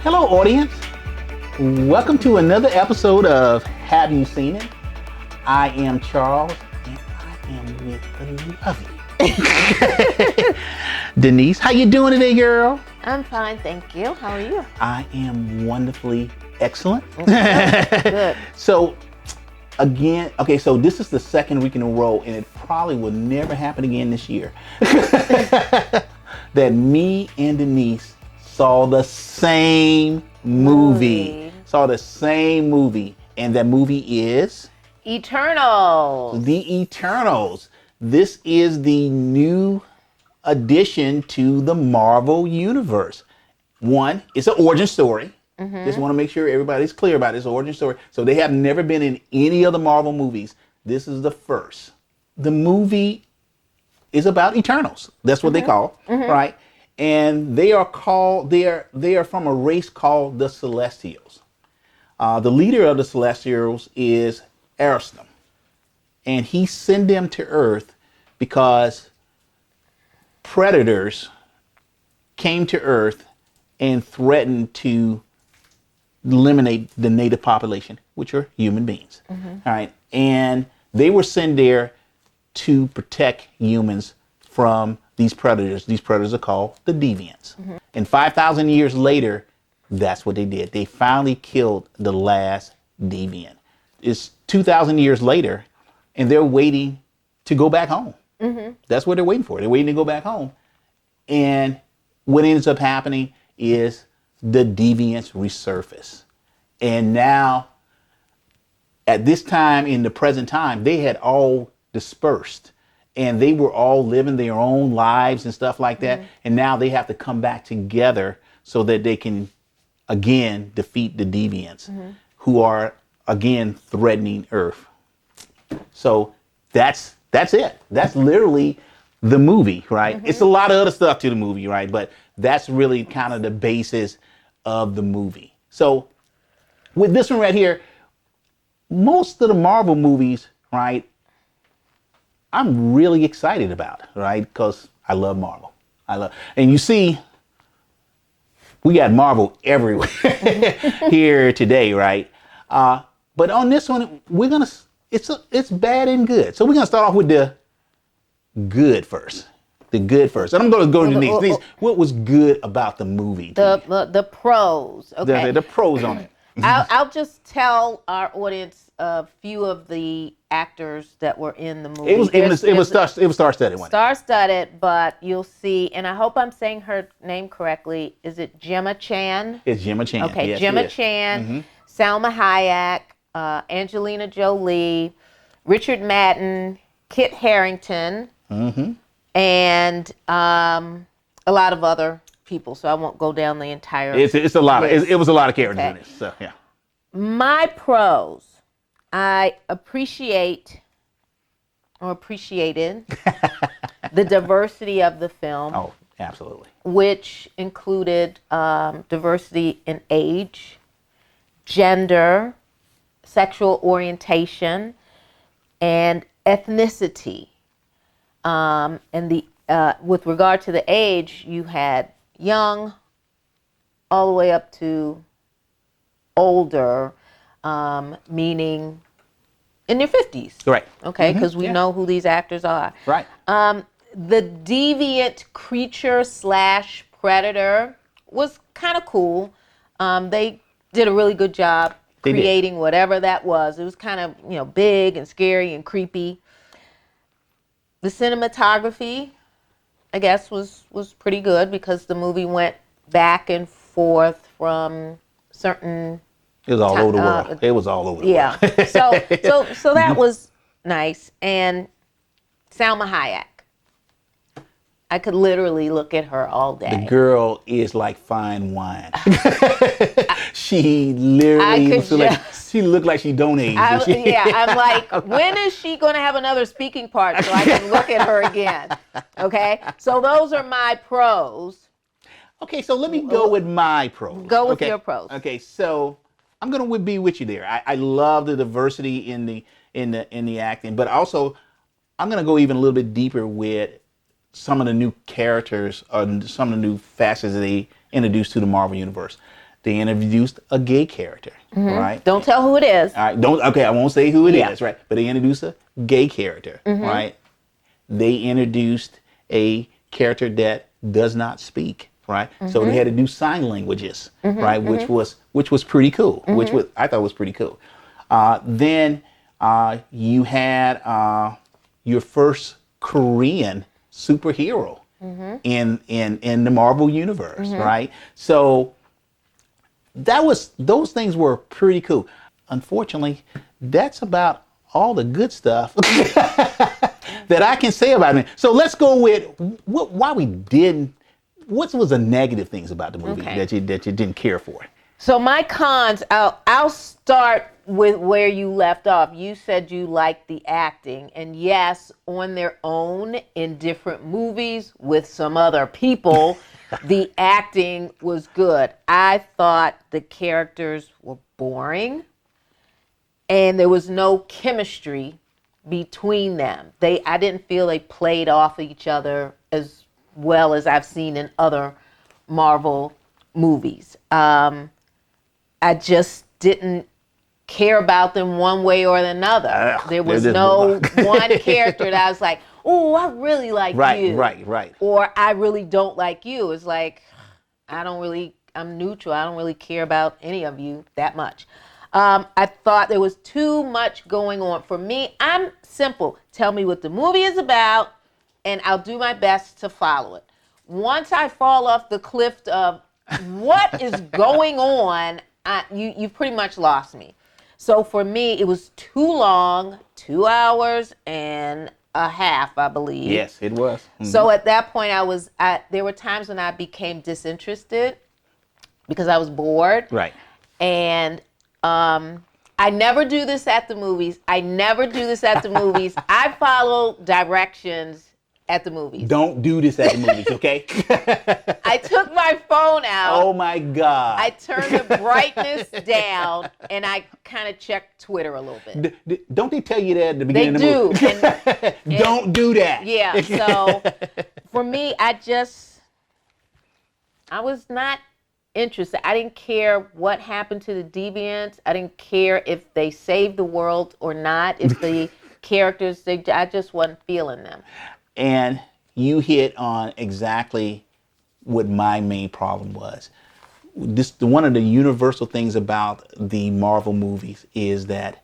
Hello, audience. Welcome to another episode of Have You Seen It? I am Charles, and I am with the lovely Denise. How you doing today, girl? I'm fine, thank you. How are you? I am wonderfully excellent. Good. So, again, okay, so this is the second week in a row, and it probably will never happen again this year, that me and Denise saw the same movie. Saw the same movie. And that movie is? Eternals. The Eternals. This is the new addition to the Marvel Universe. One, it's an origin story. Just want to make sure everybody's clear about this origin story. So they have never been in any of the Marvel movies. This is the first. The movie is about Eternals. That's what they call, right? And they are called, they are from a race called the Celestials. The leader of the Celestials is Ariston. And he sent them to Earth because predators came to Earth and threatened to eliminate the native population, which are human beings. All right. And they were sent there to protect humans from these predators. These predators are called the Deviants. And 5,000 years later, that's what they did. They finally killed the last Deviant. It's 2,000 years later, and they're waiting to go back home. That's what they're waiting for. They're waiting to go back home. And what ends up happening is the Deviants resurface. And now, at this time, in the present time, they had all dispersed. And they were all living their own lives and stuff like that. And now they have to come back together so that they can, again, defeat the Deviants who are, again, threatening Earth. So that's it. That's literally the movie, right? It's a lot of other stuff to the movie, right? But that's really kind of the basis of the movie. So with this one right here, most of the Marvel movies, right, I'm really excited about, right? Because I love Marvel. And you see, we got Marvel everywhere here today, right? But on this one, it's bad and good. So we're gonna start off with the good first. The good first. And I'm gonna go to Denise. What was good about the movie? The pros. Okay. The pros on it. I'll just tell our audience a few of the actors that were in the movie. It was star-studded one. Star-studded, but you'll see, and I hope I'm saying her name correctly. Is it Gemma Chan? It's Gemma Chan. Okay, yes, Gemma Chan, Salma Hayek, Angelina Jolie, Richard Madden, Kit Harington, and a lot of other people. So I won't go down the entire. It's a lot. It was a lot of characters in it. So yeah. My pros. I appreciated the diversity of the film. Oh, absolutely. Which included diversity in age, gender, sexual orientation, and ethnicity. And with regard to the age, you had young all the way up to older, meaning in their 50s. Right. Okay, because we know who these actors are. Right. The deviant creature / predator was kind of cool. They did a really good job creating whatever that was. It was kind of, big and scary and creepy. The cinematography, I guess, was pretty good because the movie went back and forth from certain. It was all over the world. It was all over the world. So that was nice. And Salma Hayek. I could literally look at her all day. The girl is like fine wine. She literally she looked like she don't age. I'm like, when is she going to have another speaking part so I can look at her again? Okay, so those are my pros. Okay, so let me go with my pros. Go with your pros. Okay, so I'm gonna be with you there. I love the diversity in the acting, but also I'm gonna go even a little bit deeper with some of the new characters or some of the new facets that they introduced to the Marvel Universe. They introduced a gay character, right? Don't tell who it is. All right, don't. Okay, I won't say who it Yeah. is, right? But they introduced a gay character, right? They introduced a character that does not speak, right? So they had to do sign languages, right? Which was pretty cool. I thought was pretty cool. Then you had your first Korean superhero in the Marvel universe, right? So those things were pretty cool. Unfortunately, that's about all the good stuff that I can say about it. So let's go with why we didn't. What was the negative things about the movie that you didn't care for? So my cons, I'll start with where you left off. You said you liked the acting, and yes, on their own in different movies with some other people, the acting was good. I thought the characters were boring, and there was no chemistry between them. I didn't feel they played off each other as well as I've seen in other Marvel movies. I just didn't care about them one way or another. There was no one character that I was like, oh, I really like you. Right. Or I really don't like you. It's like, I'm neutral. I don't really care about any of you that much. I thought there was too much going on. For me, I'm simple. Tell me what the movie is about, and I'll do my best to follow it. Once I fall off the cliff of what is going on, you pretty much lost me. So for me, it was too long, 2 hours and a half, I believe. Yes, it was. So at that point, there were times when I became disinterested because I was bored. Right. And I never do this at the movies. I follow directions at the movies. Don't do this at the movies, okay? I took my phone out. Oh my God. I turned the brightness down, and I kind of checked Twitter a little bit. Don't they tell you that at the beginning of the movie? And don't do that. Yeah, so for me, I was not interested. I didn't care what happened to the deviants. I didn't care if they saved the world or not, if the characters, I just wasn't feeling them. And you hit on exactly what my main problem was. One of the universal things about the Marvel movies is that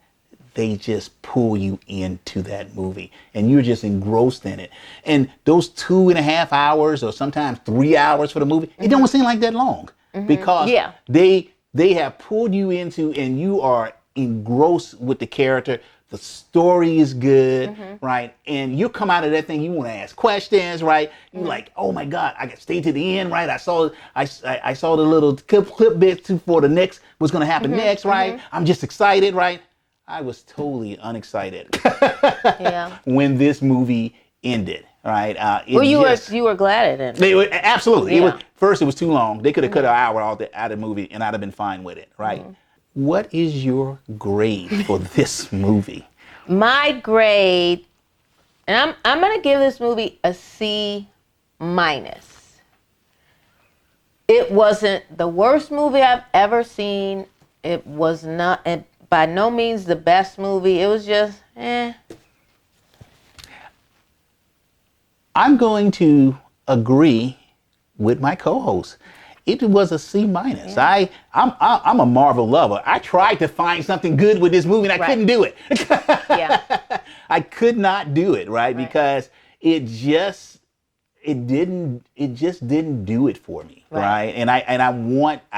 they just pull you into that movie and you're just engrossed in it. And those 2.5 hours or sometimes 3 hours for the movie, it don't seem like that long because they have pulled you into and you are engrossed with the character. The story is good, right? And you come out of that thing, you want to ask questions, right? You're like, oh my God, I got to stay to the end, right? I saw the little clip bits for the next, what's going to happen next, right? I'm just excited, right? I was totally unexcited when this movie ended, right? You were glad it ended. Absolutely. Yeah. First, it was too long. They could have cut an hour out of the movie and I'd have been fine with it, right? What is your grade for this movie? My grade, and I'm going to give this movie a C-. It wasn't the worst movie I've ever seen. It was not, and by no means the best movie. It was just, I'm going to agree with my co-host. It was a C-. Yeah. I'm a Marvel lover. I tried to find something good with this movie and I couldn't do it. I could not do it, right? Because it just didn't do it for me, right? And I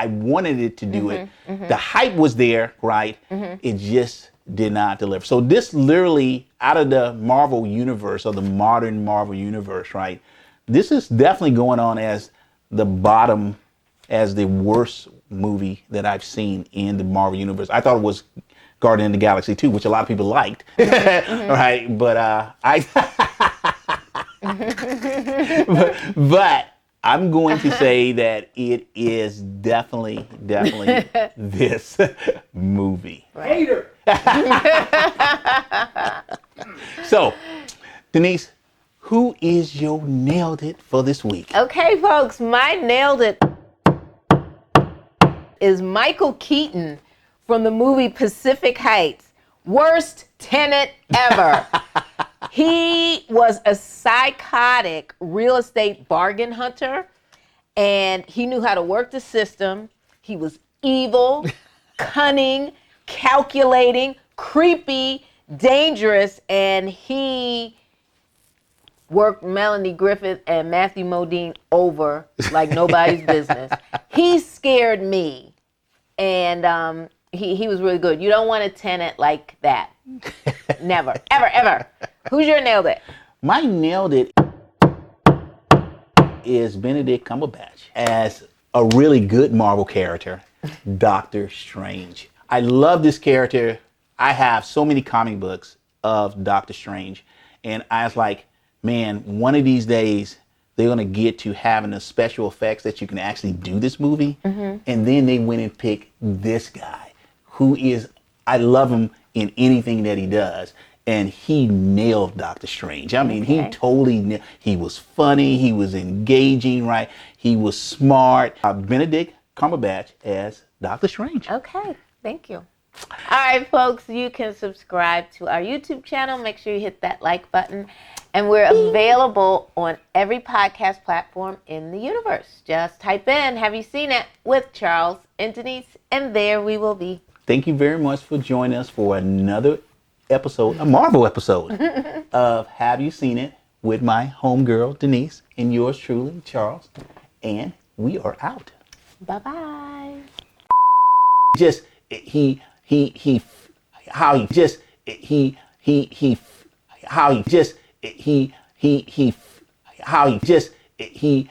wanted it to do it. The hype was there, right? It just did not deliver. So this literally, out of the Marvel universe or the modern Marvel universe, right? This is definitely going on as the bottom, as the worst movie that I've seen in the Marvel universe. I thought it was Guardian of the Galaxy 2, which a lot of people liked, right? But but I'm going to say that it is definitely this movie. Hater. So, Denise, who is your nailed it for this week? Okay, folks, my nailed it is Michael Keaton from the movie Pacific Heights. Worst tenant ever. He was a psychotic real estate bargain hunter, and he knew how to work the system. He was evil, cunning, calculating, creepy, dangerous, and he worked Melanie Griffith and Matthew Modine over like nobody's business. He scared me, and he was really good. You don't want a tenant like that. Never, ever, ever. Who's your nailed it? My nailed it is Benedict Cumberbatch as a really good Marvel character, Doctor Strange. I love this character. I have so many comic books of Doctor Strange, and I was like, man, one of these days they're going to get to having the special effects that you can actually do this movie. And then they went and picked this guy who is, I love him in anything that he does. And he nailed Doctor Strange. I mean, he totally, he was funny, he was engaging, right? He was smart. Benedict Cumberbatch as Doctor Strange. Okay, thank you. All right, folks, you can subscribe to our YouTube channel. Make sure you hit that like button. And we're available on every podcast platform in the universe. Just type in, have you seen it, with Charles and Denise, and there we will be. Thank you very much for joining us for another episode, a Marvel episode of Have You Seen It with my homegirl, Denise, and yours truly, Charles. And we are out. Bye-bye. Just, he, how he, just, he, how he, just, he, how he, just, he,